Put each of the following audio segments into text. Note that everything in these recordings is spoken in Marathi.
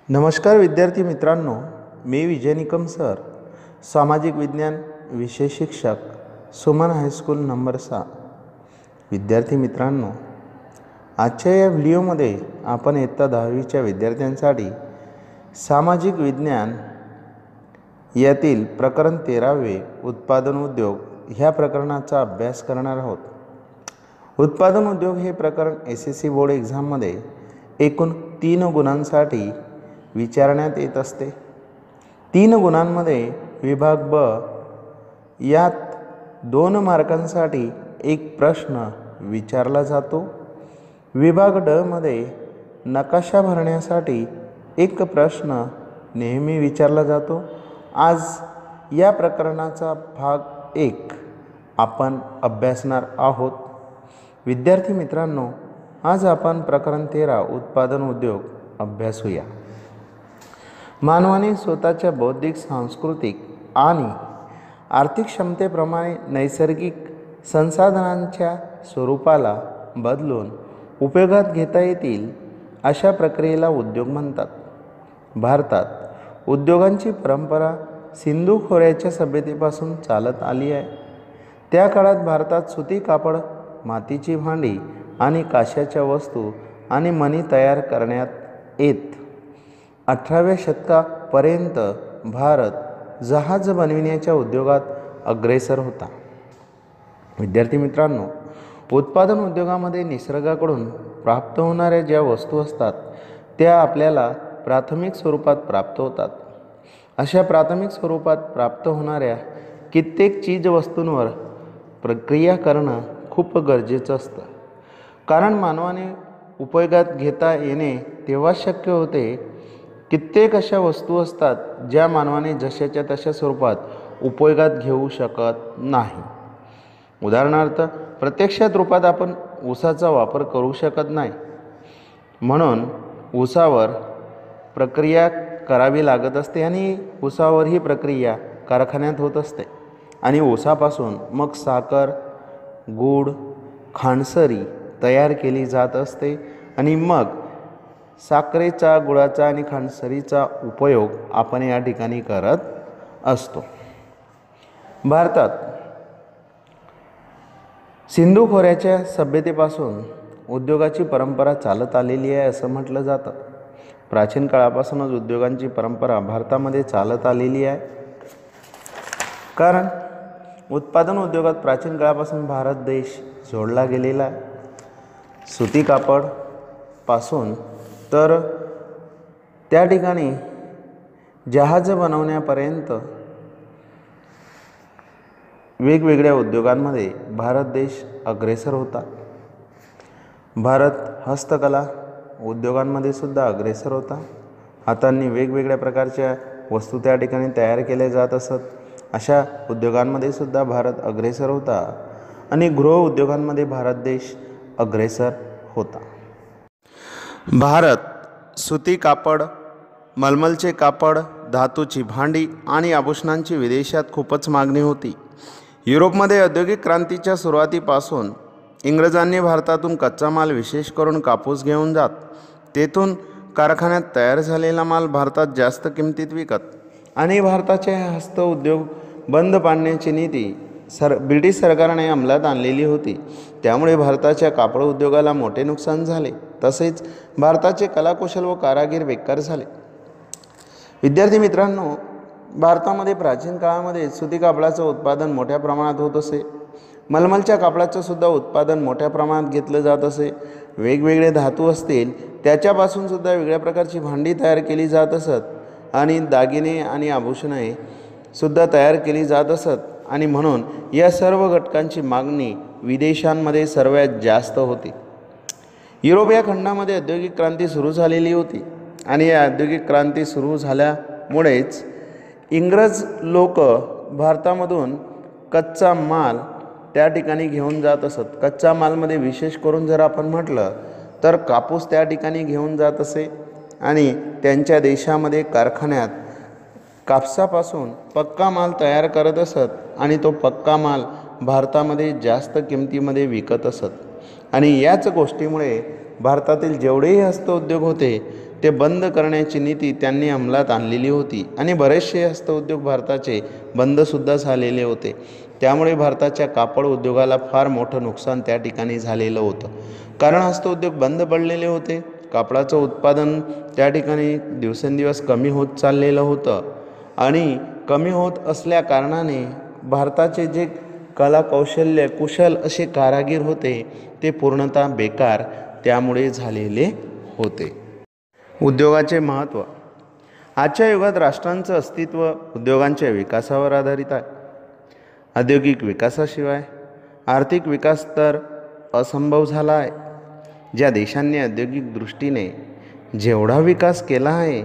नमस्कार विद्यार्थी मित्रांनो, मी विजय निकम सर, सामाजिक विज्ञान विषय शिक्षक, सुमन हायस्कूल नंबर 6। विद्यार्थी मित्रांनो, आजच्या या व्हिडिओमध्ये आपण इयत्ता 10वीच्या विद्यार्थ्यांसाठी सामाजिक विज्ञान यातील प्रकरण 13वे उत्पादन उद्योग ह्या प्रकरणाचा अभ्यास करणार आहोत। उत्पादन उद्योग हे प्रकरण SSC बोर्ड एक्झाममध्ये एकूण 3 गुणांसाठी विचारण्यात येत असते। 3 गुणांमध्ये विभाग ब यात 2 मार्कांसाठी एक प्रश्न विचारला जातो। विभाग ड मध्ये नकाशा भरण्यासाठी एक प्रश्न नेहमी विचारला जातो। आज या प्रकरणाचा भाग 1 आपण अभ्यासणार आहोत। विद्यार्थी मित्रांनो, आज आपण प्रकरण 13 उत्पादन उद्योग अभ्यासूया। मानवाने स्वतःच्या बौद्धिक, सांस्कृतिक आणि आर्थिक क्षमतेप्रमाणे नैसर्गिक संसाधनांच्या स्वरूपाला बदलून उपयोगात घेता येतील अशा प्रक्रियेला उद्योग म्हणतात। भारतात उद्योगांची परंपरा सिंधू खोऱ्याच्या सभ्यतेपासून चालत आली आहे। त्या काळात भारतात सुती कापड, मातीची भांडी आणि काश्याच्या वस्तू आणि मणी तयार करण्यात येत। 18व्या शतकापर्यंत भारत जहाज बनविण्याच्या उद्योगात अग्रेसर होता। विद्यार्थी मित्रांनो, उत्पादन उद्योगामध्ये निसर्गाकडून प्राप्त होणाऱ्या ज्या वस्तू असतात त्या आपल्याला प्राथमिक स्वरूपात प्राप्त होतात। अशा प्राथमिक स्वरूपात प्राप्त होणाऱ्या कित्येक चीजवस्तूंवर प्रक्रिया करणं खूप गरजेचं असतं, कारण मानवाने उपयोगात घेता येणे तेव्हा शक्य होते। कित्येक अशा वस्तू असतात ज्या मानवाने जशाच्या तशा स्वरूपात उपयोगात घेऊ शकत नाही। उदाहरणार्थ, प्रत्यक्षात रूपात आपण ऊसाचा वापर करू शकत नाही, म्हणून ऊसावर प्रक्रिया करावी लागत असते आणि ऊसावर ही प्रक्रिया कारखान्यात होत असते आणि ऊसापासून मग साखर, गूळ, खांडसरी तयार केली जात असते आणि मग साखरेचा, गुळाचा आणि खांडसरीचा उपयोग आपण या ठिकाणी करत असतो। भारतात सिंधू खोऱ्याच्या सभ्यतेपासून उद्योगाची परंपरा चालत आलेली आहे असं म्हटलं जातं। प्राचीन काळापासूनच उद्योगांची परंपरा भारतामध्ये चालत आलेली आहे, कारण उत्पादन उद्योगात प्राचीन काळापासून भारत देश जोडला गेलेला आहे। सुती कापड पासून तर त्या ठिकाणी जहाज बनवण्यापर्यंत वेगवेगळ्या उद्योगांमध्ये भारत देश अग्रेसर होता। भारत हस्तकला उद्योगांमध्ये सुद्धा अग्रेसर होता। हातांनी वेगवेगळ्या प्रकारच्या वस्तू त्या ठिकाणी तयार केल्या जात असत। अशा उद्योगांमध्ये सुद्धा भारत अग्रेसर होता आणि गृह उद्योगांमध्ये भारत देश अग्रेसर होता। भारत सुती कापड, मलमलचे कापड, धातूची भांडी आणि आभूषणांची विदेशात खूपच मागणी होती। युरोपमध्ये औद्योगिक क्रांतीच्या सुरुवातीपासून इंग्रजांनी भारतातून कच्चा माल, विशेष करून कापूस घेऊन जात तेथून कारखान्यात तयार झालेला माल भारतात जास्त किमतीत विकत आणि भारताचे हस्त उद्योग बंद पाडण्याची नीती ब्रिटिश सरकारने अंमलात आणलेली होती। त्यामुळे भारताच्या कापड उद्योगाला मोठे नुकसान झाले, तसेच भारताचे कलाकुशल व कारागीर बेकार झाले। विद्यार्थी मित्रांनो, भारतामध्ये प्राचीन काळामध्ये सुती कापडाचं उत्पादन मोठ्या प्रमाणात होत असे। मलमलच्या कापडाचं सुद्धा उत्पादन मोठ्या प्रमाणात घेतलं जात असे। वेगवेगळे धातू असतील त्याच्यापासून सुद्धा वेगळ्या प्रकारची भांडी तयार केली जात असत आणि दागिने आणि आभूषणे सुद्धा तयार केली जात असत आणि म्हणून या सर्व घटकांची मागणी विदेशांमध्ये सर्वात जास्त होती। युरोप या खंडामध्ये औद्योगिक क्रांती सुरू झालेली होती आणि या औद्योगिक क्रांती सुरू झाल्यामुळेच इंग्रज लोक भारतामधून कच्चा माल त्या ठिकाणी घेऊन जात असत। कच्चा मालमध्ये विशेष करून जर आपण म्हटलं तर कापूस त्या ठिकाणी घेऊन जात असे आणि त्यांच्या देशामध्ये कारखान्यात कापसापासून पक्का माल तयार करत असत आणि तो पक्का माल भारतामध्ये जास्त किमतीमध्ये विकत असत आणि याच गोष्टीमुळे भारतातील जेवढेही हस्तउद्योग होते ते बंद करण्याची नीती त्यांनी अंमलात आणलेली होती आणि बरेचसे हस्तउद्योग भारताचे बंदसुद्धा झालेले होते. त्यामुळे भारताच्या कापड उद्योगाला फार मोठं नुकसान त्या ठिकाणी झालेलं होतं. कारण हस्तउद्योग बंद पडलेले होते. कापडाचं उत्पादन त्या ठिकाणी दिवसेंदिवस कमी होत चाललेलं होतं आणि कमी होत असल्या कारणाने भारताचे जे कला कौशल्य कुशल असे कारागीर होते ते पूर्णतः बेकार त्यामुळे झालेले होते. उद्योगाचे महत्त्व. आजच्या युगात राष्ट्रांचं अस्तित्व उद्योगांच्या विकासावर आधारित आहे. औद्योगिक विकासाशिवाय आर्थिक विकास तर असंभव झाला आहे. ज्या देशांनी औद्योगिक दृष्टीने जेवढा विकास केला आहे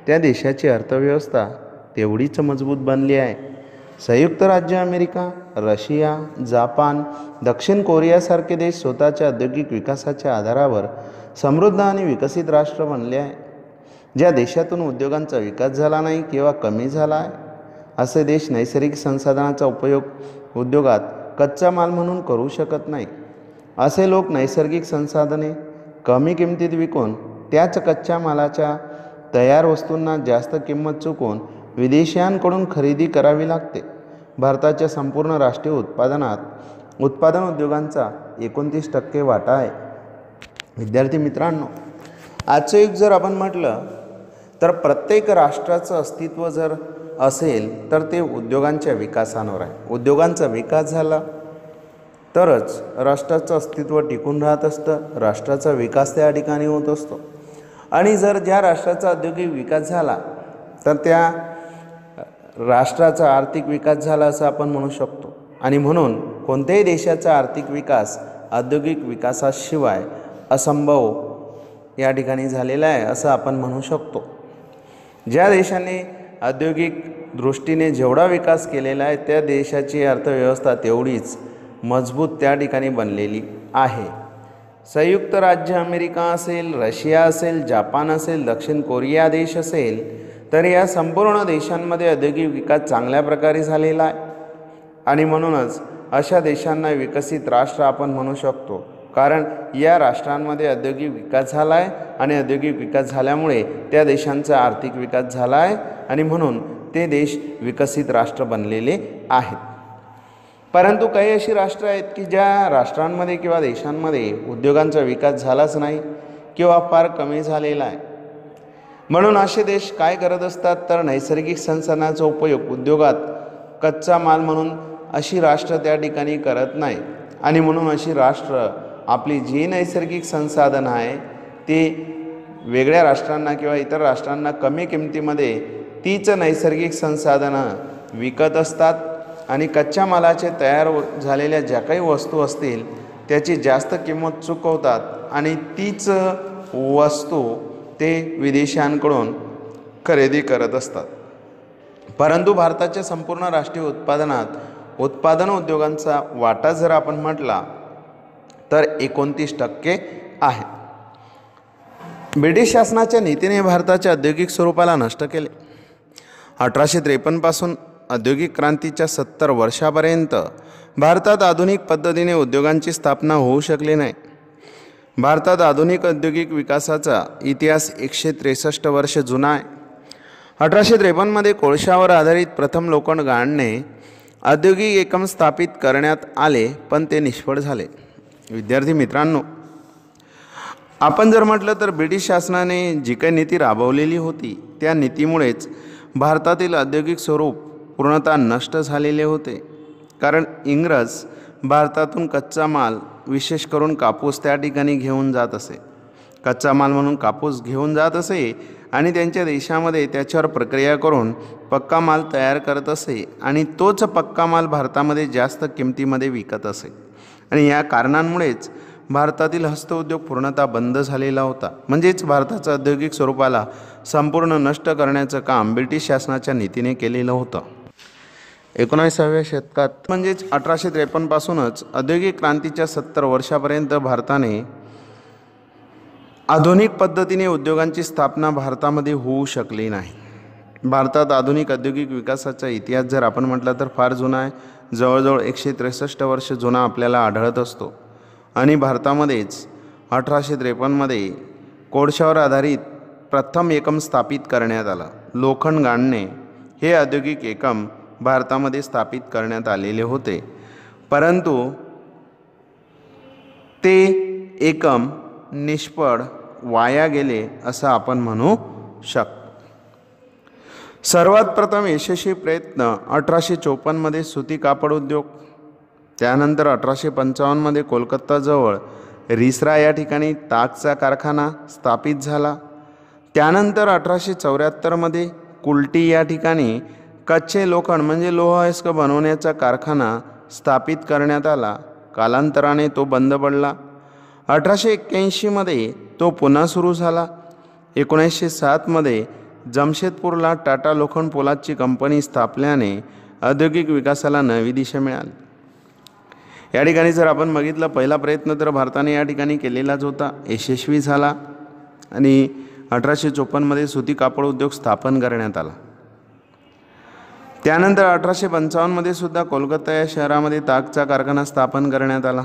त्या देशाची अर्थव्यवस्था तेवढीच मजबूत बनली आहे. संयुक्त राज्य अमेरिका, रशिया, जापान, दक्षिण कोरियासारखे देश स्वतःच्या औद्योगिक विकासाच्या आधारावर समृद्ध आणि विकसित राष्ट्र बनले आहे. ज्या देशातून उद्योगांचा विकास झाला नाही किंवा कमी झाला आहे असे देश नैसर्गिक संसाधनाचा उपयोग उद्योगात कच्चा माल म्हणून करू शकत नाही. असे लोक नैसर्गिक संसाधने कमी किमतीत विकून त्याच कच्च्या मालाच्या तयार वस्तूंना जास्त किंमत चुकवून विदेशीयांकडून खरेदी करावी लागते. भारताच्या संपूर्ण राष्ट्रीय उत्पादनात उत्पादन उद्योगांचा 29% वाटा आहे. विद्यार्थी मित्रांनो, आजचं युग जर आपण म्हटलं तर प्रत्येक राष्ट्राचं अस्तित्व जर असेल तर ते उद्योगांच्या विकासावर आहे. उद्योगांचा विकास झाला तरच राष्ट्राचं अस्तित्व टिकून राहत असतं, राष्ट्राचा विकास त्या ठिकाणी होत असतो. आणि जर ज्या राष्ट्राचा औद्योगिक विकास झाला तर त्या राष्ट्राचा आर्थिक विकास झाला असं आपण म्हणू शकतो. आणि म्हणून कोणत्याही देशाचा आर्थिक विकास औद्योगिक विकासाशिवाय असंभव या ठिकाणी झालेला आहे असं आपण म्हणू शकतो. ज्या देशाने औद्योगिक दृष्टीने जेवढा विकास केलेला आहे त्या देशाची अर्थव्यवस्था तेवढीच मजबूत त्या ठिकाणी बनलेली आहे. संयुक्त राज्य अमेरिका असेल, रशिया असेल, जापान असेल, दक्षिण कोरिया देश असेल तर या संपूर्ण देशांमध्ये औद्योगिक विकास चांगल्या प्रकारे झालेला आहे. आणि म्हणूनच अशा देशांना विकसित राष्ट्र आपण म्हणू शकतो. कारण या राष्ट्रांमध्ये औद्योगिक विकास झाला आहे आणि औद्योगिक विकास झाल्यामुळे त्या देशांचा आर्थिक विकास झाला आहे आणि म्हणून ते देश विकसित राष्ट्र बनलेले आहेत. परंतु काही अशी राष्ट्र आहेत की ज्या राष्ट्रांमध्ये किंवा देशांमध्ये उद्योगांचा विकास झालाच नाही किंवा फार कमी झालेला आहे. म्हणून असे देश काय करत असतात तर नैसर्गिक संसाधनाचा उपयोग उद्योगात कच्चा माल म्हणून अशी राष्ट्र त्या ठिकाणी करत नाही. आणि म्हणून अशी राष्ट्र आपली जी नैसर्गिक संसाधन आहे ते वेगळ्या राष्ट्रांना किंवा इतर राष्ट्रांना कमी किमतीमध्ये तीच नैसर्गिक संसाधनं विकत असतात आणि कच्च्या मालाचे तयार झालेल्या ज्या काही वस्तू असतील त्याची जास्त किंमत चुकवतात आणि तीच वस्तू ते विदेशांकडून खरेदी करत असतात. परंतु भारताच्या संपूर्ण राष्ट्रीय उत्पादनात उत्पादन उद्योगांचा वाटा जर आपण म्हटला तर 29% आहे. ब्रिटिश शासनाच्या नीतीने भारताच्या औद्योगिक स्वरूपाला नष्ट केले. 1853 पासून औद्योगिक क्रांतीच्या 70 वर्षापर्यंत भारतात आधुनिक पद्धतीने उद्योगांची स्थापना होऊ शकली नाही. भारतात आधुनिक औद्योगिक विकासाचा इतिहास 163 वर्ष जुना आहे. 1853 मध्ये कोळशावर आधारित प्रथम लोखंड गाळणे औद्योगिक एकम स्थापित करण्यात आले पण ते निष्फळ झाले. विद्यार्थी मित्रांनो, आपण जर म्हटलं तर ब्रिटिश शासनाने जी काही नीती राबवलेली होती त्या नीतीमुळेच भारतातील औद्योगिक स्वरूप पूर्णतः नष्ट झालेले होते. कारण इंग्रज भारतातून कच्चा माल विशेष करून कापूस त्या ठिकाणी घेऊन जात असे. कच्चा माल म्हणून कापूस घेऊन जात असे आणि त्यांच्या देशामध्ये त्याच्यावर प्रक्रिया करून पक्का माल तयार करत असे आणि तोच पक्का माल भारतामध्ये जास्त किमतीमध्ये विकत असे. आणि या कारणांमुळेच भारतातील हस्तउद्योग पूर्णतः बंद झालेला होता. म्हणजेच भारताच्या औद्योगिक स्वरूपाला संपूर्ण नष्ट करण्याचं काम ब्रिटिश शासनाच्या नीतीने केलेलं होतं. 19व्या शतकात म्हणजेच 1853 पासूनच औद्योगिक क्रांतीच्या 70 वर्षापर्यंत भारताने आधुनिक पद्धतीने उद्योगांची स्थापना भारतामध्ये होऊ शकली नाही. भारतात आधुनिक औद्योगिक विकासाचा इतिहास जर आपण म्हटलं तर फार जुना आहे. जवळजवळ 163 वर्ष जुना आपल्याला आढळत असतो. आणि भारतामध्येच 1853 मध्ये कोळशावर आधारित प्रथम एकम स्थापित करण्यात आलं. लोखंड गाळणे हे औद्योगिक एकम भारतामध्ये स्थापित करण्यात आलेले होते, परंतु ते एकम निष्फळ वाया गेले असं आपण म्हणू शकतो. सर्वात प्रथम यशस्वी प्रयत्न 1854मध्ये सुती कापड उद्योग, त्यानंतर 1855मध्ये कोलकाताजवळ रिसरा या ठिकाणी तागचा कारखाना स्थापित झाला. त्यानंतर 1874मध्ये कुल्टी या ठिकाणी कच्चे लोखंड म्हणजे लोह अयस्क बनवण्याचा कारखाना स्थापित करण्यात आला. कालांतराने तो बंद पडला. 1881मध्ये तो पुन्हा सुरू झाला. 1907मध्ये जमशेदपूरला टाटा लोखंड पोलादची कंपनी स्थापल्याने औद्योगिक विकासाला नवी दिशा मिळाली. या ठिकाणी जर आपण बघितलं, पहिला प्रयत्न तर भारताने या ठिकाणी केलेलाच होता, यशस्वी झाला आणि 1854मध्ये सुती कापड उद्योग स्थापन करण्यात आला. त्यानंतर 1855मध्ये सुद्धा कोलकाता या शहरामध्ये तागचा कारखाना स्थापन करण्यात आला.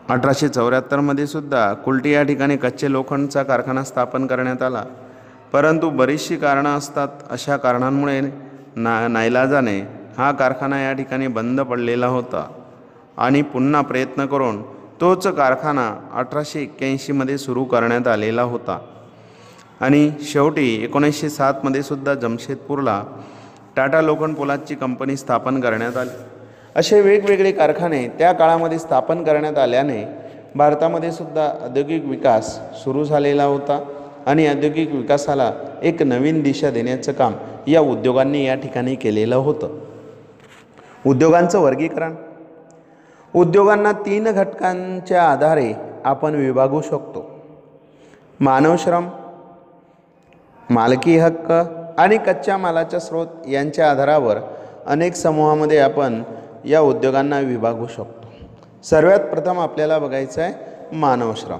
1874मध्ये सुद्धा कुल्टी या ठिकाणी कच्चे लोखंडचा कारखाना स्थापन करण्यात आला, परंतु बरीचशी कारणं असतात. अशा कारणांमुळे नाईलाजाने हा कारखाना या ठिकाणी बंद पडलेला होता आणि पुन्हा प्रयत्न करून तोच कारखाना 1881मध्ये सुरू करण्यात आलेला होता. आणि शेवटी 1907मध्ये सुद्धा जमशेदपूरला टाटा लोखंड पोलादची कंपनी स्थापन करण्यात आली. असे वेगवेगळे कारखाने त्या काळामध्ये स्थापन करण्यात आल्याने भारतामध्ये सुद्धा औद्योगिक विकास सुरू झालेला होता आणि औद्योगिक विकासाला एक नवीन दिशा देण्याचं काम या उद्योगांनी या ठिकाणी केलेलं होतं. उद्योगांचं वर्गीकरण. उद्योगांना 3 घटकांच्या आधारे आपण विभागू शकतो. मानवश्रम, मालकी हक्क आणि कच्च्या मालाचा स्रोत यांच्या आधारावर अनेक समूहामध्ये आपण या उद्योगांना विभागू शकतो. सर्वात प्रथम आपल्याला बघायचं आहे मानवश्रम.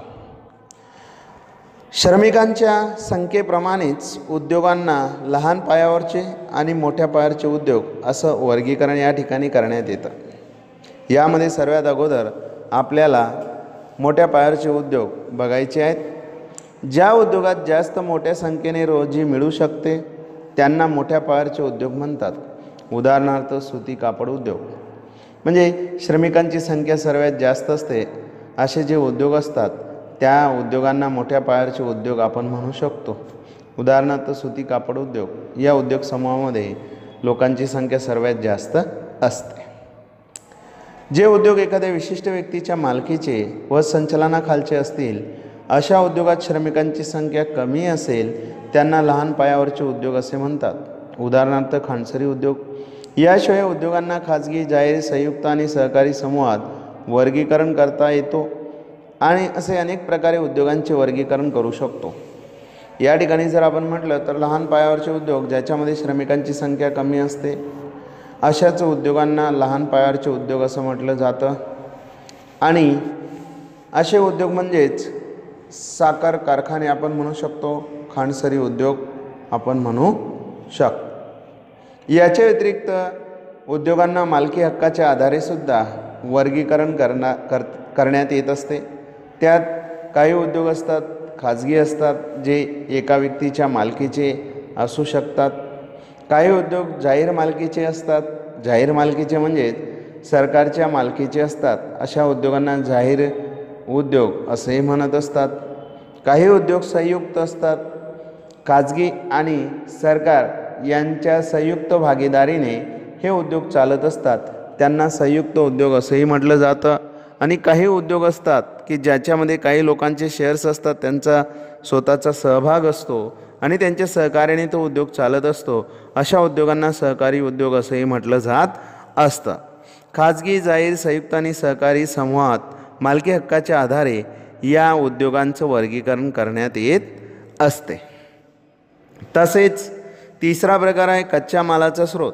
श्रमिकांच्या संख्येप्रमाणेच उद्योगांना लहान पायावरचे आणि मोठ्या पायावरचे उद्योग असं वर्गीकरण या ठिकाणी करण्यात येतं. यामध्ये सर्वात अगोदर आपल्याला मोठ्या पायावरचे उद्योग बघायचे आहेत. ज्या उद्योगात जास्त मोठ्या संख्येने रोजी मिळू शकते त्यांना मोठ्या पायावरचे उद्योग म्हणतात. उदाहरणार्थ सुती कापड उद्योग, म्हणजे श्रमिकांची संख्या सर्वात जास्त असते असे जे उद्योग असतात त्या उद्योगांना मोठ्या पायावरचे उद्योग आपण म्हणू शकतो. उदाहरणार्थ सुती कापड उद्योग, या उद्योग समूहामध्ये लोकांची संख्या सर्वात जास्त असते. जे उद्योग एखाद्या विशिष्ट व्यक्तीच्या मालकीचे व संचालनाखालचे असतील अशा उद्योगात श्रमिकांची संख्या कमी असेल त्यांना लहान पायावरचे उद्योग असे म्हणतात. उदाहरणार्थ खांडसरी उद्योग. याशिवाय उद्योगांना खाजगी, जाहीर, संयुक्त आणि सहकारी समूहात वर्गीकरण करता येतो आणि असे अनेक प्रकारे उद्योगांचे वर्गीकरण करू शकतो. या ठिकाणी जर आपण म्हटलं तर लहान पायावरचे उद्योग ज्याच्यामध्ये श्रमिकांची संख्या कमी असते अशाच उद्योगांना लहान पायावरचे उद्योग असं म्हटलं जातं. आणि असे उद्योग म्हणजेच साखर कारखाने आपण म्हणू शकतो, खांडसरी उद्योग आपण म्हणू शकतो. याच्या व्यतिरिक्त उद्योगांना मालकी हक्काच्या आधारेसुद्धा वर्गीकरण करण्यात येत असते. त्यात काही उद्योग असतात खाजगी असतात जे एका व्यक्तीच्या मालकीचे असू शकतात. काही उद्योग जाहीर मालकीचे असतात. जाहीर मालकीचे म्हणजे सरकारच्या मालकीचे असतात. अशा उद्योगांना जाहीर उद्योग असेही म्हणत असतात. काही उद्योग संयुक्त असतात. खाजगी आणि सरकार यांच्या संयुक्त भागीदारीने हे उद्योग चालत असतात, त्यांना संयुक्त उद्योग असेही म्हटलं जातं. आणि काही उद्योग असतात की ज्याच्यामध्ये काही लोकांचे शेअर्स असतात, त्यांचा स्वतःचा सहभाग असतो आणि त्यांच्या सहकार्याने तो उद्योग चालत असतो. अशा उद्योगांना सहकारी उद्योग असेही म्हटलं जात असतं. खाजगी, जाहीर, संयुक्त आणि सहकारी समूहात मालकी हक्काच्या आधारे या उद्योगांचं वर्गीकरण करण्यात येत असते. तसेच तिसरा प्रकार आहे कच्च्या मालाचा स्रोत.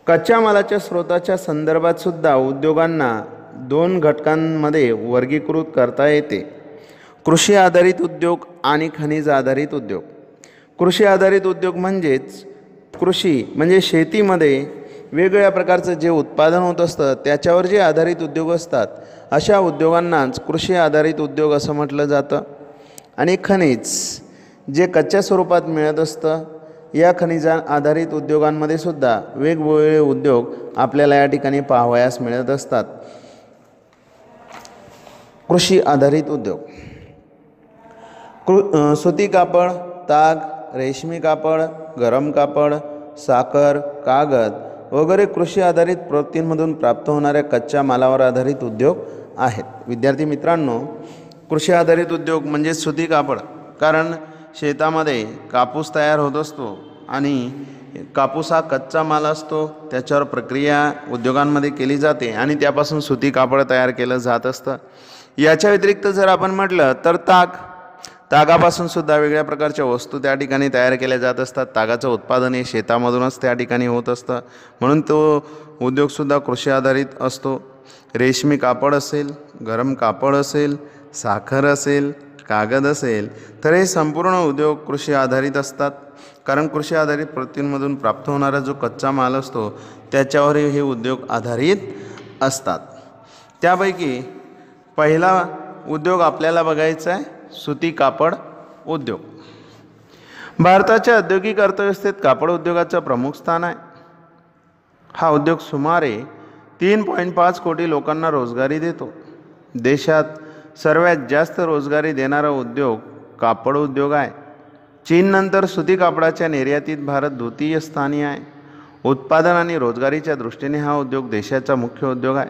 कच्च्या मालाच्या स्रोताच्या संदर्भात सुद्धा उद्योगांना 2 घटकांमध्ये वर्गीकृत करता येते. कृषी आधारित उद्योग आणि खनिज आधारित उद्योग. कृषी आधारित उद्योग म्हणजेच कृषी म्हणजे शेतीमध्ये वेगवेगळ्या प्रकारचं जे उत्पादन होत असतं त्याच्यावर जे आधारित उद्योग असतात अशा उद्योगांनाच कृषी आधारित उद्योग असं म्हटलं जातं. आणि खनिज जे कच्च्या स्वरूपात मिळत असतं, या खनिजा आधारित उद्योगांमध्ये सुद्धा वेगवेगळे उद्योग आपल्याला या ठिकाणी पाहावयास मिळत असतात. कृषी आधारित उद्योग, सुती कापड, ताग, रेशमी कापड, गरम कापड, साखर, कागद वगैरे कृषी आधारित प्रवृत्तींमधून प्राप्त होणाऱ्या कच्च्या मालावर आधारित उद्योग आहेत. विद्यार्थी मित्रांनो, कृषी आधारित उद्योग म्हणजे सुती कापड, कारण शेतामध्ये कापूस तयार होत असतो आणि कापूस हा कच्चा माल असतो, त्याच्यावर प्रक्रिया उद्योगांमध्ये केली जाते आणि त्यापासून सुती कापड तयार केलं जात असतं. याच्या व्यतिरिक्त जर आपण म्हटलं तर तागापासून सुद्धा वेगळ्या प्रकारच्या वस्तू त्या ठिकाणी तयार केल्या जात असतात. तागाचं उत्पादन हे शेतामधूनच त्या ठिकाणी होत असतं, म्हणून तो उद्योगसुद्धा कृषी आधारित असतो. रेशमी कापड असेल, गरम कापड असेल, साखर असेल, कागद असेल, तर हे संपूर्ण उद्योग कृषी आधारित असतात, कारण कृषी आधारित प्रवृत्तींमधून प्राप्त होणारा जो कच्चा माल असतो त्याच्यावर हे उद्योग आधारित असतात. त्यापैकी पहिला उद्योग आपल्याला बघायचा आहे सुती कापड उद्योग. भारताच्या औद्योगिक अर्थव्यवस्थेत कापड उद्योगाचं प्रमुख स्थान आहे. हा उद्योग सुमारे 3.5 कोटी लोकांना रोजगारी देतो. देशात सर्वात जास्त रोजगारी देणारा उद्योग कापड उद्योग आहे. चीननंतर सुती कापडाच्या निर्यातीत भारत द्वितीय स्थानी आहे. उत्पादन आणि रोजगारीच्या दृष्टीने हा उद्योग देशाचा मुख्य उद्योग आहे.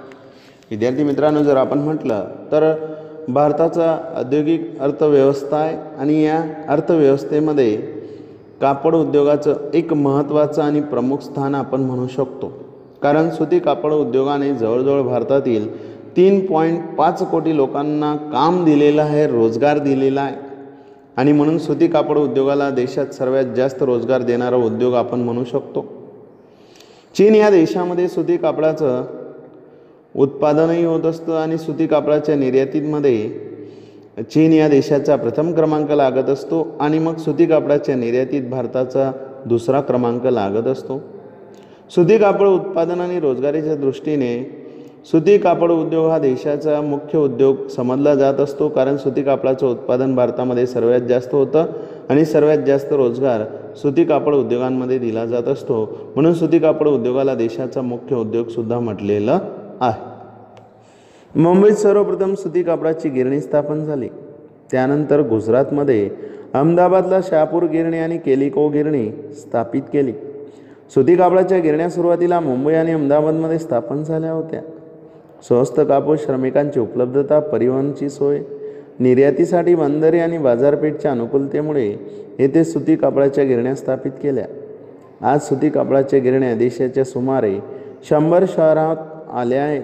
विद्यार्थी मित्रांनो, जर आपण म्हटलं तर भारताचा औद्योगिक अर्थव्यवस्था आहे आणि या अर्थव्यवस्थेमध्ये कापड उद्योगाचं एक महत्त्वाचं आणि प्रमुख स्थान आपण म्हणू शकतो, कारण सुती कापड उद्योगाने जवळजवळ भारतातील 3.5 कोटी लोकांना काम दिलेलं आहे, रोजगार दिलेला आहे आणि म्हणून सुती कापड उद्योगाला देशात सर्वात जास्त रोजगार देणारा उद्योग आपण म्हणू शकतो. चीन या देशामध्ये सुती कापडाचं उत्पादनही होत असतं आणि सुती कापडाच्या निर्यातीमध्ये चीन या देशाचा प्रथम क्रमांक लागत असतो आणि मग सुती कापडाच्या निर्यातीत भारताचा दुसरा क्रमांक लागत असतो. सुती कापड उत्पादन आणि रोजगारीच्या दृष्टीने सुती कापड उद्योग हा देशाचा मुख्य उद्योग समजला जात असतो, कारण सुती कापडाचं उत्पादन भारतामध्ये सर्वात जास्त होतं आणि सर्वात जास्त रोजगार सुती कापड उद्योगांमध्ये दिला जात असतो, म्हणून सुती कापड उद्योगाला देशाचा मुख्य उद्योगसुद्धा म्हटलेलं आहे. मुंबईत सर्वप्रथम सुती कापडाची गिरणी स्थापन झाली. त्यानंतर गुजरातमध्ये अहमदाबादला शहापूर गिरणी आणि केलिको गिरणी स्थापित केली. सुती कापडाच्या गिरण्या सुरुवातीला मुंबई आणि अहमदाबादमध्ये स्थापन झाल्या होत्या. स्वस्त कापूस, श्रमिकांची उपलब्धता, परिवहनची सोय, निर्यातीसाठी बंदरे आणि बाजारपेठच्या अनुकूलतेमुळे येथे सुती कापडाच्या गिरण्या स्थापित केल्या. आज सुती कापडाच्या गिरण्या देशाच्या सुमारे 100 शहरात आल्या आहेत.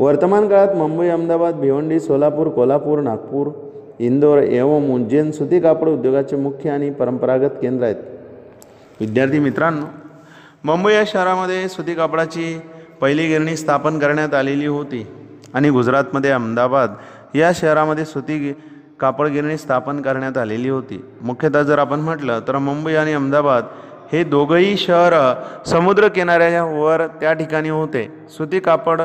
वर्तमान काळात मुंबई, अहमदाबाद, भिवंडी, सोलापूर, कोल्हापूर, नागपूर, इंदोर एवं उज्जैन सुती कापड उद्योगाचे मुख्य आणि परंपरागत केंद्र आहेत. विद्यार्थी मित्रांनो, मुंबई या शहरामध्ये सुती कापडाची पहिली गिरणी स्थापन करण्यात आलेली होती आणि गुजरातमध्ये अहमदाबाद या शहरामध्ये सुती कापड गिरणी स्थापन करण्यात आलेली होती. मुख्यतः जर आपण म्हटलं तर मुंबई आणि अहमदाबाद हे दोघंही शहर समुद्र किनाऱ्यावर त्या ठिकाणी होते. सुती कापड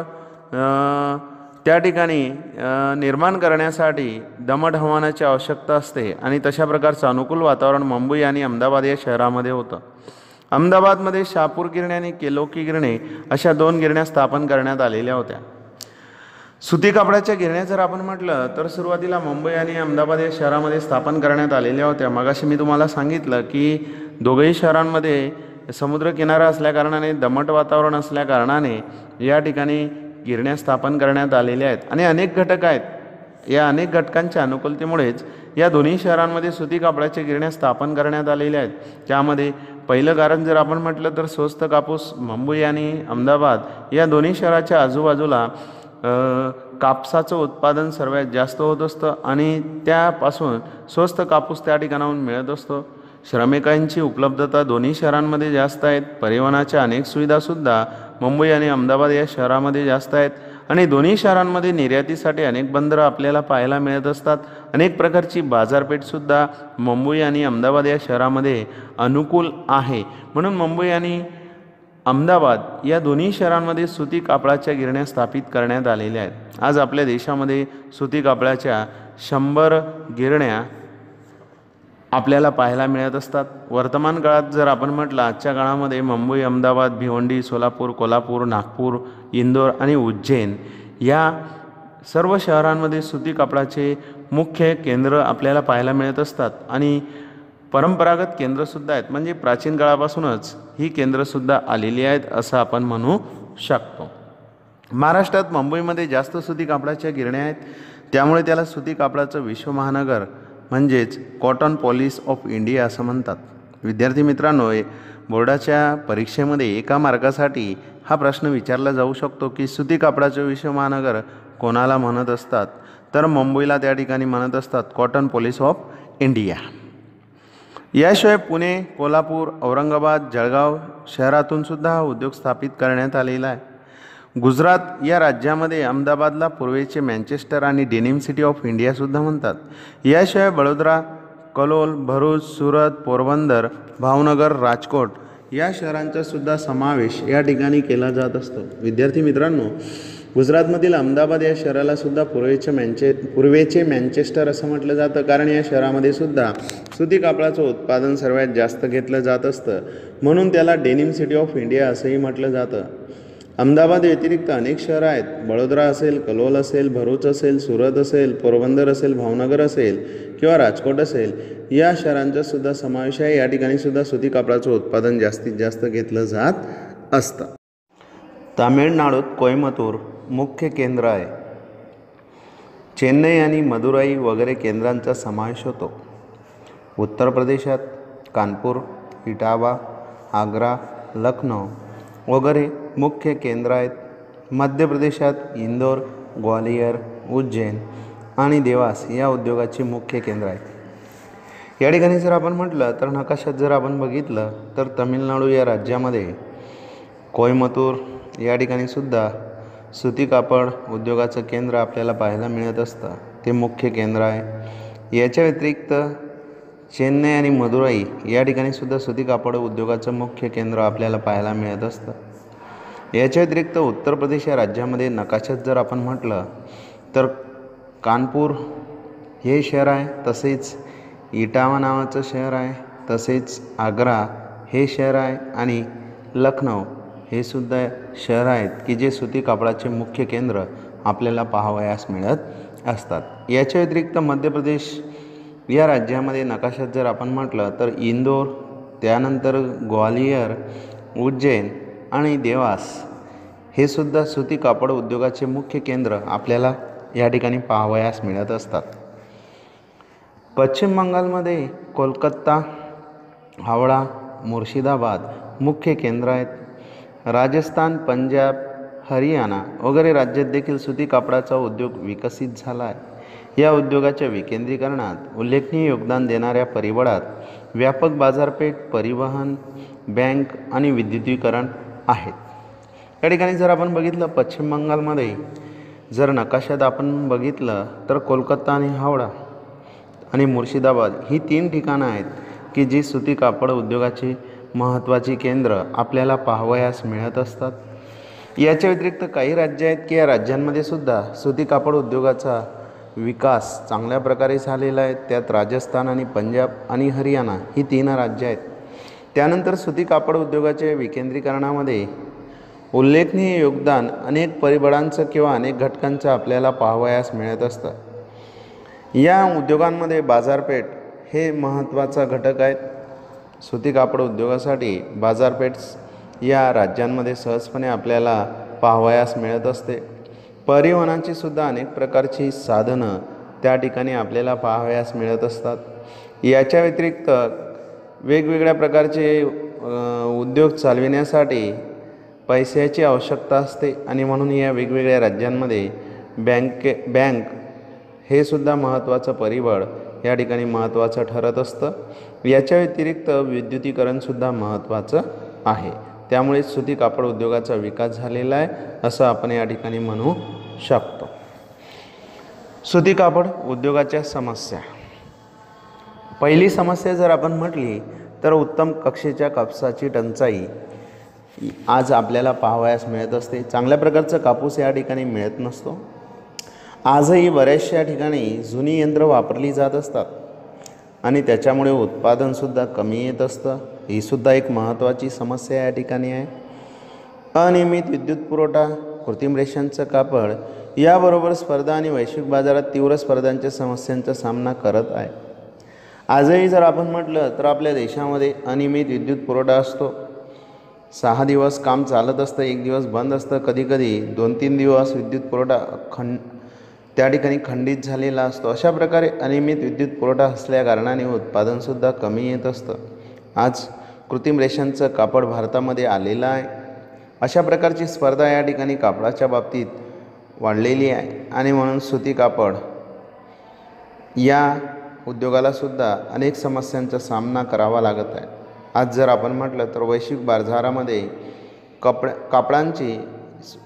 त्या ठिकाणी निर्माण करण्यासाठी दमट हवामानाची आवश्यकता असते आणि तशा प्रकारचं अनुकूल वातावरण मुंबई आणि अहमदाबाद या शहरामध्ये होतं. अहमदाबादमध्ये शहापूर गिरणी आणि केलोकी गिरणी अशा 2 गिरण्या स्थापन करण्यात आलेल्या होत्या. सुती कापडाच्या गिरण्या जर आपण म्हटलं तर सुरुवातीला मुंबई आणि अहमदाबाद या शहरामध्ये स्थापन करण्यात आलेल्या होत्या. मगाशी मी तुम्हाला सांगितलं की दोघंही शहरांमध्ये समुद्रकिनारा असल्याकारणाने, दमट वातावरण असल्याकारणाने या ठिकाणी गिरण्या स्थापन करण्यात आलेल्या आहेत आणि अनेक घटक आहेत. या अनेक घटकांच्या अनुकूलतेमुळेच या दोन्ही शहरांमध्ये सुती कापडाच्या गिरण्या स्थापन करण्यात आलेल्या आहेत. त्यामध्ये पहिलं कारण जर आपण म्हटलं तर स्वस्त कापूस मुंबई आणि अहमदाबाद या दोन्ही शहराच्या आजूबाजूला कापसाचं उत्पादन सर्वात जास्त होत असतं आणि त्यापासून स्वस्त कापूस त्या ठिकाणाहून मिळत असतो. श्रमिकांची उपलब्धता दोन्ही शहरांमध्ये जास्त आहेत. परिवहनाच्या अनेक सुविधासुद्धा मुंबई आणि अहमदाबाद या शहरामध्ये जास्त आहेत आणि दोन्ही शहरांमध्ये निर्यातीसाठी अनेक बंदरं आपल्याला पाहायला मिळत असतात. अनेक प्रकारची बाजारपेठसुद्धा मुंबई आणि अहमदाबाद या शहरामध्ये अनुकूल आहे. म्हणून मुंबई आणि अहमदाबाद या दोन्ही शहरांमध्ये सुती कापडाच्या गिरण्या स्थापित करण्यात आलेल्या आहेत. आज आपल्या देशामध्ये सुती कापडाच्या 100 गिरण्या आपल्याला पाहायला मिळत असतात। वर्तमान काळात जर आपण म्हटलं, आजच्या काळामध्ये मुंबई, अहमदाबाद, भिवंडी, सोलापूर, कोल्हापूर, नागपूर, इंदोर आणि उज्जैन या सर्व शहरांमध्ये सुती कापडाचे मुख्य केंद्र आपल्याला पाहायला मिळत असतात आणि परंपरागत केंद्रसुद्धा आहेत, म्हणजे प्राचीन काळापासूनच ही केंद्रसुद्धा आलेली आहेत असं आपण म्हणू शकतो। महाराष्ट्रात मुंबईमध्ये जास्त सुती कापडाच्या गिरण्या आहेत, त्यामुळे त्याला सुती कापडाचं विश्व महानगर म्हणजेच कॉटन पॉलिस ऑफ इंडिया असं म्हणतात। विद्यार्थी मित्रांनो, बोर्डाच्या परीक्षेमध्ये एका मार्कासाठी हा प्रश्न विचारला जाऊ शकतो की सुती कापडाचं विश्व महानगर कोणाला म्हणत असतात, तर मुंबईला त्या ठिकाणी म्हणत असतात कॉटन पॉलिस ऑफ इंडिया। याशिवाय पुणे, कोल्हापूर, औरंगाबाद, जळगाव शहरातून सुद्धा हा उद्योग स्थापित करण्यात आलेला आहे। गुजरात या राज्यामध्ये अहमदाबादला पूर्वेचे मँचेस्टर आणि डेनिम सिटी ऑफ इंडियासुद्धा म्हणतात। याशिवाय बडोदरा, कलोल, भरूच, सुरत, पोरबंदर, भावनगर, राजकोट या शहरांचा सुद्धा समावेश या ठिकाणी केला जात असतो। विद्यार्थी मित्रांनो, गुजरातमधील अहमदाबाद या शहराला सुद्धा पूर्वेचे मँचेस्टर असं म्हटलं जातं, कारण या शहरामध्ये सुद्धा सुती कापडाचं उत्पादन सर्वात जास्त घेतलं जात असतं, म्हणून त्याला डेनिम सिटी ऑफ इंडिया असंही म्हटलं जातं। अहमदाबाद व्यतिरिक्त अनेक शहरं आहेत, बडोदरा असेल, कलोल असेल, भरूच असेल, सुरत असेल, पोरबंदर असेल, भावनगर असेल किंवा राजकोट असेल, या शहरांचा सुद्धा समावेश आहे। या ठिकाणी सुद्धा सुती कापडाचं उत्पादन जास्तीत जास्त घेतलं जात असतं। तामिळनाडूत कोयमतूर मुख्य केंद्र आहे। चेन्नई आणि मदुराई वगैरे केंद्रांचा समावेश होतो। उत्तर प्रदेशात कानपूर, इटावा, आग्रा, लखनौ वगैरे मुख्य केंद्र आहेत। मध्य प्रदेशात इंदोर, ग्वालियर, उज्जैन आणि देवास या उद्योगाची मुख्य केंद्र आहेत। या ठिकाणी जर आपण म्हटलं तर नकाशात जर आपण बघितलं तर तमिळनाडू या राज्यामध्ये कोयमतूर या ठिकाणी सुद्धा सुती कापड उद्योगाचं केंद्र आपल्याला पाहायला मिळत असतं, ते मुख्य केंद्र आहे। याच्या व्यतिरिक्त चेन्नई आणि मदुराई या ठिकाणी सुद्धा सुती कापड उद्योगाचं मुख्य केंद्र आपल्याला पाहायला मिळत असतं। याच्या व्यतिरिक्त उत्तर प्रदेश या राज्यामध्ये नकाशात जर आपण म्हटलं तर कानपूर हे शहर आहे, तसेच इटावा नावाचं शहर आहे, तसेच आग्रा हे शहर आहे आणि लखनौ हे सुद्धा शहर आहेत की जे सुती कापडाचे मुख्य केंद्र आपल्याला पाहावयास मिळत असतात। याच्या व्यतिरिक्त मध्य प्रदेश या राज्यामध्ये नकाशात जर आपण म्हटलं तर इंदोर, त्यानंतर ग्वालियर, उज्जैन आणि देवास हे सुद्धा सुती कापड उद्योगाचे मुख्य केंद्र आपल्याला या ठिकाणी पाहावयास मिळत असतात। पश्चिम बंगालमध्ये कोलकाता, हावडा, मुर्शिदाबाद मुख्य केंद्र आहेत। राजस्थान, पंजाब, हरियाणा वगैरे राज्यात देखील सुती कापडाचा उद्योग विकसित झाला आहे। या उद्योगाच्या विकेंद्रीकरणात उल्लेखनीय योगदान देणाऱ्या परिबळात व्यापक बाजारपेठ, परिवहन, बँक आणि विद्युतीकरण आहेत। या ठिकाणी जर आपण बघितलं पश्चिम बंगालमध्ये जर नकाशात आपण बघितलं तर कोलकाता आणि हावडा आणि मुर्शिदाबाद ही 3 ठिकाणं आहेत की जी सुती कापड उद्योगाची महत्त्वाची केंद्र आपल्याला पाहावयास मिळत असतात। याच्या व्यतिरिक्त काही राज्य आहेत की या राज्यांमध्ये सुद्धा सुती कापड उद्योगाचा विकास चांगल्या प्रकारे झालेला आहे। त्यात राजस्थान आणि पंजाब आणि हरियाणा ही 3 राज्य आहेत। त्यानंतर सुती कापड उद्योगाच्या विकेंद्रीकरणामध्ये उल्लेखनीय योगदान अनेक परिबळांचं किंवा अनेक घटकांचं आपल्याला पाहावयास मिळत असतं। या उद्योगांमध्ये बाजारपेठ हे महत्त्वाचा घटक आहे। सुती कापड उद्योगासाठी बाजारपेठ या राज्यांमध्ये सहजपणे आपल्याला पाहावयास मिळत असते। परिवहनाची सुद्धा अनेक प्रकारची साधनं त्या ठिकाणी आपल्याला पाहावयास मिळत असतात। याच्या व्यतिरिक्त वेगवेगळ्या प्रकारचे उद्योग चालविण्यासाठी पैशाची आवश्यकता असते आणि म्हणून या वेगवेगळ्या राज्यांमध्ये बँक हे सुद्धा महत्त्वाचं परिबळ या ठिकाणी महत्त्वाचं ठरत असतं। याच्या व्यतिरिक्त विद्युतीकरणसुद्धा महत्त्वाचं आहे। त्यामुळे सुती कापड उद्योगाचा विकास झालेला आहे असं आपण या ठिकाणी म्हणू शकतो। सुती कापड उद्योगाच्या समस्या, पहिली समस्या जर आपण म्हटली तर उत्तम कक्षेच्या कापसाची टंचाई आज आपल्याला पाहावयास मिळत असते। चांगल्या प्रकारचा कापूस या ठिकाणी मिळत नसतो। आजही बऱ्याचशा ठिकाणी जुनी यंत्र वापरली जात असतात आणि त्याच्यामुळे उत्पादनसुद्धा कमी येत असतं. ही सुद्धा एक महत्त्वाची समस्या या ठिकाणी आहे. अनियमित विद्युत पुरवठा, कृत्रिम रेषांचं कापड याबरोबर स्पर्धा आणि वैश्विक बाजारात तीव्र स्पर्धांच्या समस्यांचा सामना करत आहे. आजही जर आपण म्हटलं तर आपल्या देशामध्ये अनियमित विद्युत पुरवठा असतो. 6 दिवस काम चालत असतं, 1 दिवस बंद असतं, कधीकधी 2-3 दिवस विद्युत पुरवठा त्या ठिकाणी खंडित झालेला असतो. अशा प्रकारे अनियमित विद्युत पुरवठा असल्याकारणाने उत्पादनसुद्धा कमी येत असतं. आज कृत्रिम रेषांचं कापड भारतामध्ये आलेलं आहे. अशा प्रकारची स्पर्धा या ठिकाणी कापडाच्या बाबतीत वाढलेली आहे आणि म्हणून सुती कापड या उद्योगालासुद्धा अनेक समस्यांचा सामना करावा लागत आहे. आज जर आपण म्हटलं तर वैश्विक बाजारामध्ये कापडांची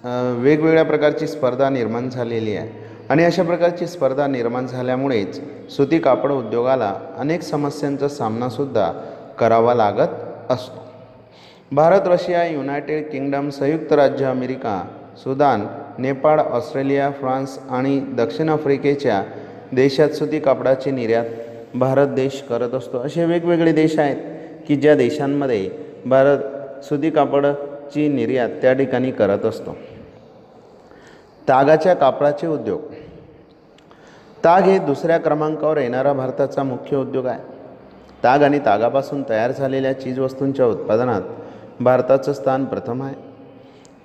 वेगवेगळ्या प्रकारची स्पर्धा निर्माण झालेली आहे आणि अशा प्रकारची स्पर्धा निर्माण झाल्यामुळेच सुती कापड उद्योगाला अनेक समस्यांचा सामनासुद्धा करावा लागत असतो. भारत, रशिया, युनायटेड किंगडम, संयुक्त राज्य America, Sudan, Nepal, Australia, France आणि दक्षिण आफ्रिकेच्या देशात सुती कापडाची निर्यात भारत देश करत असतो. असे वेगवेगळे देश आहेत की ज्या देशांमध्ये भारत सुती कापडाची निर्यात त्या ठिकाणी करत असतो. तागाच्या कापडाचे उद्योग. ताग हे दुसऱ्या क्रमांकावर येणारा भारताचा मुख्य उद्योग आहे. ताग आणि तागापासून तयार झालेल्या चीजवस्तूंच्या उत्पादनात भारताचं स्थान प्रथम आहे.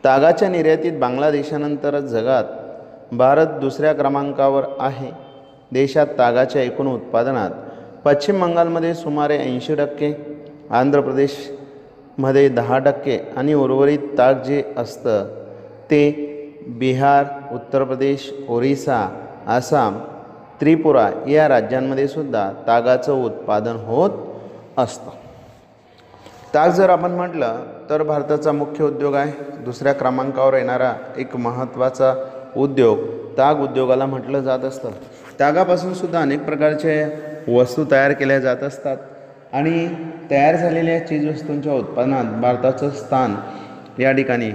तागाच्या निर्यातीत बांगलादेशानंतरच जगात भारत दुसऱ्या क्रमांकावर आहे. देशात तागाच्या एकूण उत्पादनात पश्चिम बंगालमध्ये सुमारे 80%, आंध्र प्रदेशमध्ये 10% आणि उर्वरित ताग जे असतं ते बिहार, उत्तर प्रदेश, ओरिसा, आसाम, त्रिपुरा या राज्यांमध्ये सुद्धा तागाचं उत्पादन होत असतं. ताग जर आपण म्हटलं तर भारताचा मुख्य उद्योग आहे. दुसऱ्या क्रमांकावर येणारा एक महत्त्वाचा उद्योग ताग उद्योगाला म्हटलं जात असतं. तागापासून सुद्धा अनेक प्रकारचे वस्तू तयार केल्या जात असतात आणि तयार झालेल्या चीजवस्तूंच्या उत्पादनात भारताचं स्थान या ठिकाणी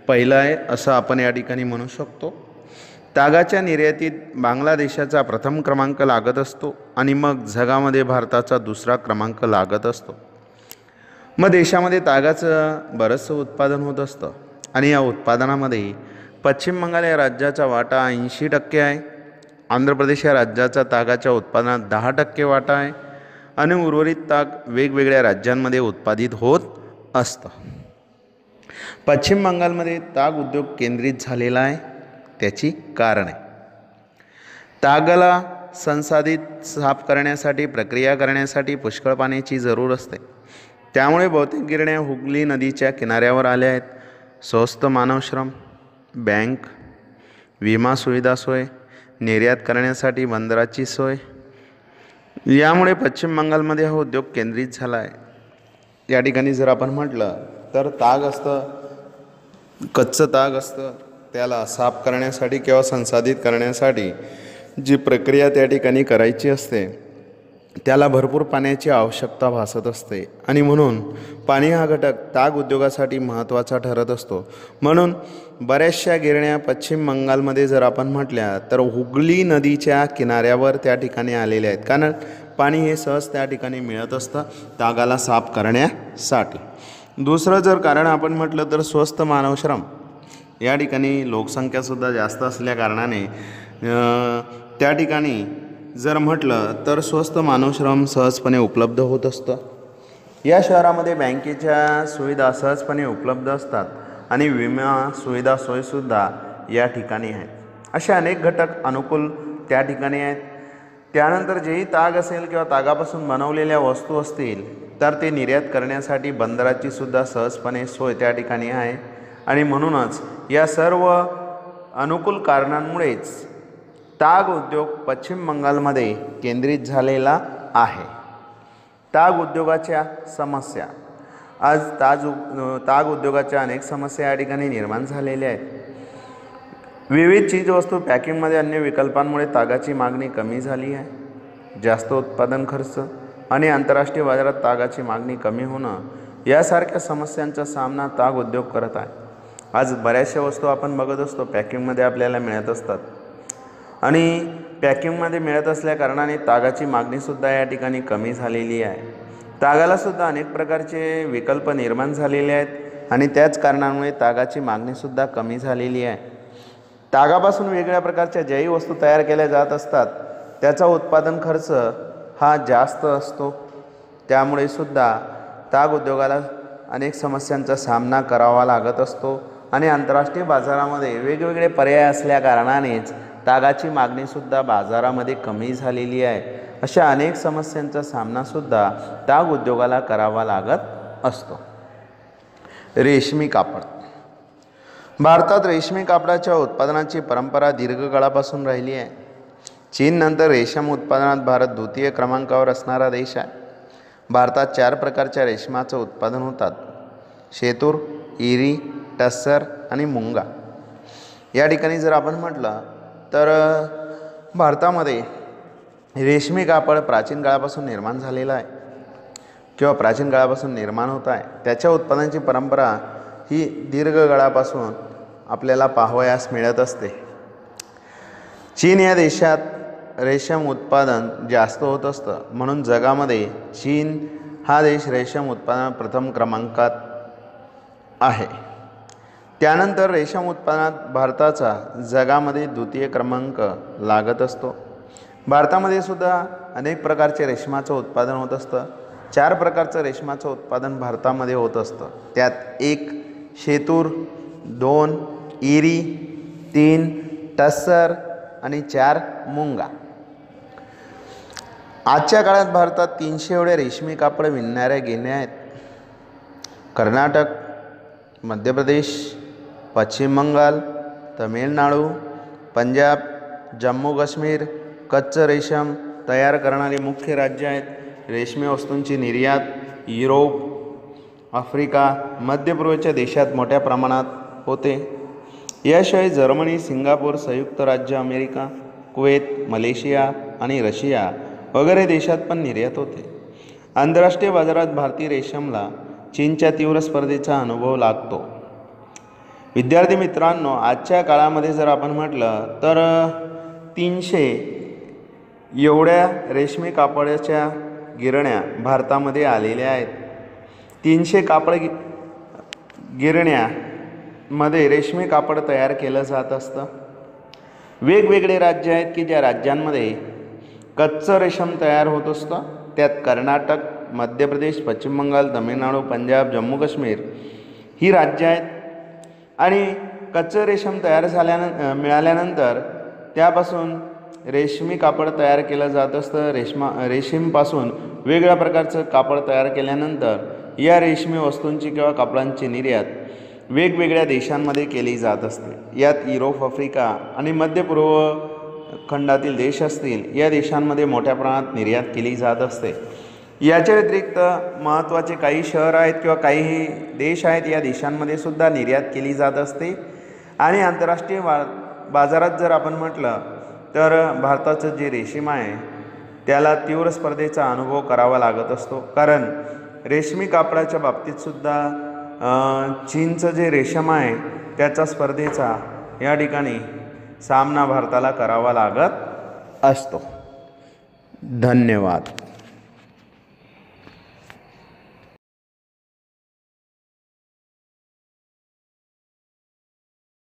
पहिलं आहे असं आपण या ठिकाणी म्हणू शकतो. तागाच्या निर्यातीत बांगलादेशाचा प्रथम क्रमांक लागत असतो आणि मग जगामध्ये भारताचा दुसरा क्रमांक लागत असतो. मग देशामध्ये तागाचं बरंचसं उत्पादन होत असतं आणि या उत्पादनामध्ये पश्चिम बंगाल या राज्याचा वाटा 80% आहे. आंध्र प्रदेश या राज्याचा तागाच्या उत्पादनात 10% वाटा आहे आणि उर्वरित ताग वेगवेगळ्या राज्यांमध्ये उत्पादित होत असतं. पश्चिम बंगालमध्ये ताग उद्योग केंद्रित झालेला आहे. त्याची कारणे: तागाला संसाधित साफ करण्यासाठी, प्रक्रिया करण्यासाठी पुष्कळ पाण्याची जरूर असते. त्यामुळे बहुतेक गिरण्या हुगली नदीच्या किनाऱ्यावर आल्या आहेत. स्वस्त मानवश्रम, बँक, विमा सुविधा सोय, निर्यात करण्यासाठी बंदराची सोय यामुळे पश्चिम बंगालमध्ये हा उद्योग केंद्रित झाला आहे. या ठिकाणी जर आपण म्हटलं तर ताग असतं, कच्चं ताग असतं, त्याला साफ करण्यासाठी किंवा संसाधित करण्यासाठी जी प्रक्रिया त्या ठिकाणी करायची असते त्याला भरपूर पाण्याची आवश्यकता भासत असते आणि म्हणून पाणी हा घटक ताग उद्योगासाठी महत्त्वाचा ठरत असतो. म्हणून बऱ्याचशा गिरण्या पश्चिम बंगालमध्ये जर आपण म्हटल्या तर हुगली नदीच्या किनाऱ्यावर त्या ठिकाणी आलेल्या आहेत, कारण पाणी हे सहज त्या ठिकाणी मिळत असतं तागाला साफ करण्यासाठी. दुसरं जर कारण आपण म्हटलं तर स्वस्त मानवश्रम. या ठिकाणी लोकसंख्यासुद्धा जास्त असल्या कारणाने त्या ठिकाणी जर म्हटलं तर स्वस्त मानवश्रम सहजपणे उपलब्ध होत असतं. या शहरामध्ये बँकेच्या सुविधा सहजपणे उपलब्ध असतात आणि विमा सुविधा सोयीसुद्धा या ठिकाणी आहेत. असे अनेक घटक अनुकूल त्या ठिकाणी आहेत. त्यानंतर जेही ताग असेल किंवा तागापासून बनवलेल्या वस्तू असतील तर ते निर्यात करण्यासाठी बंदराची सुद्धा सहजपणे सोय त्या ठिकाणी आहे आणि म्हणूनच या सर्व अनुकूल कारणांमुळेच ताग उद्योग पश्चिम बंगालमध्ये केंद्रित झालेला आहे. ताग उद्योगाच्या समस्या. आज ताग उद्योगाच्या अनेक समस्या या ठिकाणी निर्माण झालेल्या आहेत. विविध चीजवस्तू पॅकिंगमध्ये अन्य विकल्पांमुळे तागाची मागणी कमी झाली आहे. जास्त उत्पादन खर्च आणि आंतरराष्ट्रीय बाजारात तागाची मागणी कमी होणं यासारख्या समस्यांचा सामना ताग उद्योग करत आहे. आज बऱ्याचशा वस्तू आपण बघत असतो पॅकिंगमध्ये आपल्याला मिळत असतात आणि पॅकिंगमध्ये मिळत असल्या कारणाने तागाची मागणीसुद्धा या ठिकाणी कमी झालेली आहे. तागालासुद्धा अनेक प्रकारचे विकल्प निर्माण झालेले आहेत आणि त्याच कारणामुळे तागाची मागणीसुद्धा कमी झालेली आहे. तागापासून वेगवेगळ्या प्रकारच्या ज्याही वस्तू तयार केल्या जात असतात त्याचा उत्पादन खर्च हा जास्त असतो. त्यामुळे सुद्धा ताग उद्योगाला अनेक समस्यांचा सामना करावा लागत असतो आणि आंतरराष्ट्रीय बाजारामध्ये वेगवेगळे पर्याय असल्या कारणानेच तागाची मागणीसुद्धा बाजारामध्ये कमी झालेली आहे. अशा अनेक समस्यांचा सामनासुद्धा ताग उद्योगाला करावा लागत असतो. रेशमी कापड. भारतात रेशमी कापडाच्या उत्पादनाची परंपरा दीर्घकाळापासून राहिली आहे. चीननंतर रेशीम उत्पादनात भारत द्वितीय क्रमांकावर असणारा देश आहे. भारतात 4 प्रकारच्या रेशमाचं उत्पादन होतात: शेतूर, इरी, टस्सर आणि मुंगा. या ठिकाणी जर आपण म्हटलं तर भारतामध्ये रेशमी कापड प्राचीन काळापासून निर्माण झालेलं आहे किंवा प्राचीन काळापासून निर्माण होत आहे. त्याच्या उत्पादनाची परंपरा ही दीर्घकाळापासून आपल्याला पाहावयास मिळत असते. चीन या देशात रेशीम उत्पादन जास्त होत असतं, म्हणून जगामध्ये चीन हा देश रेशीम उत्पादनात प्रथम क्रमांकात आहे. त्यानंतर रेशीम उत्पादनात भारताचा जगामध्ये द्वितीय क्रमांक लागत असतो. भारतामध्ये सुद्धा अनेक प्रकारचे रेशमाचं उत्पादन होत असतं. 4 प्रकारचं रेशमाचं उत्पादन भारतामध्ये होत असतं. त्यात 1 शेतूर, 2 इरी, 3 टस्सर आणि 4 मुंगा. आजच्या काळात भारतात 300 एवढे रेशमी कापड विणणाऱ्या गिरण्या आहेत. कर्नाटक, मध्य प्रदेश, पश्चिम बंगाल, तमिळनाडू, पंजाब, जम्मू काश्मीर कच्चं रेशीम तयार करणारी मुख्य राज्य आहेत. रेशमी वस्तूंची निर्यात युरोप, आफ्रिका, मध्य पूर्वेच्या देशात मोठ्या प्रमाणात होते. याशिवाय जर्मनी, सिंगापूर, संयुक्त राज्य अमेरिका, कुवेत, मलेशिया आणि रशिया वगैरे देशात पण निर्यात होते. आंतरराष्ट्रीय बाजारात भारतीय रेशीमला चीनच्या तीव्र स्पर्धेचा अनुभव लागतो. विद्यार्थी मित्रांनो, आजच्या काळामध्ये जर आपण म्हटलं तर 300 एवढ्या रेशमी कापडाच्या गिरण्या भारतामध्ये आलेल्या आहेत. 300 कापड गिरण्यामध्ये रेशमी कापड तयार केलं जात असतं. वेगवेगळे राज्य आहेत की ज्या राज्यांमध्ये कच्चं रेशीम तयार होत असतं. त्यात कर्नाटक, मध्य प्रदेश, पश्चिम बंगाल, तमिळनाडू, पंजाब, जम्मू काश्मीर ही राज्य आहेत. आणि कच्चं रेशीम तयार मिळाल्यानंतर त्यापासून रेशमी कापड तयार केलं जात असतं. रेशीमपासून वेगवेगळ्या प्रकारचं कापड तयार केल्यानंतर या रेशमी वस्तूंची किंवा कापडांची निर्यात वेगवेगळ्या देशांमध्ये केली जात असते. यात युरोप, आफ्रिका आणि मध्य पूर्व खंडातील देश असतील या देशांमध्ये मोठ्या प्रमाणात निर्यात केली जात असते. याच्या व्यतिरिक्त महत्त्वाचे काही शहर आहेत किंवा काही देश आहेत, या देशांमध्ये सुद्धा निर्यात केली जात असते. आणि आंतरराष्ट्रीय बाजारात जर आपण म्हटलं तर भारताचं जे रेशीम आहे त्याला तीव्र स्पर्धेचा अनुभव करावा लागत असतो. कारण रेशमी कापडाच्या बाबतीतसुद्धा चीनचं जे रेशीम आहे त्याचा स्पर्धेचा या ठिकाणी सामना भारताला करावा लागत असतो. धन्यवाद.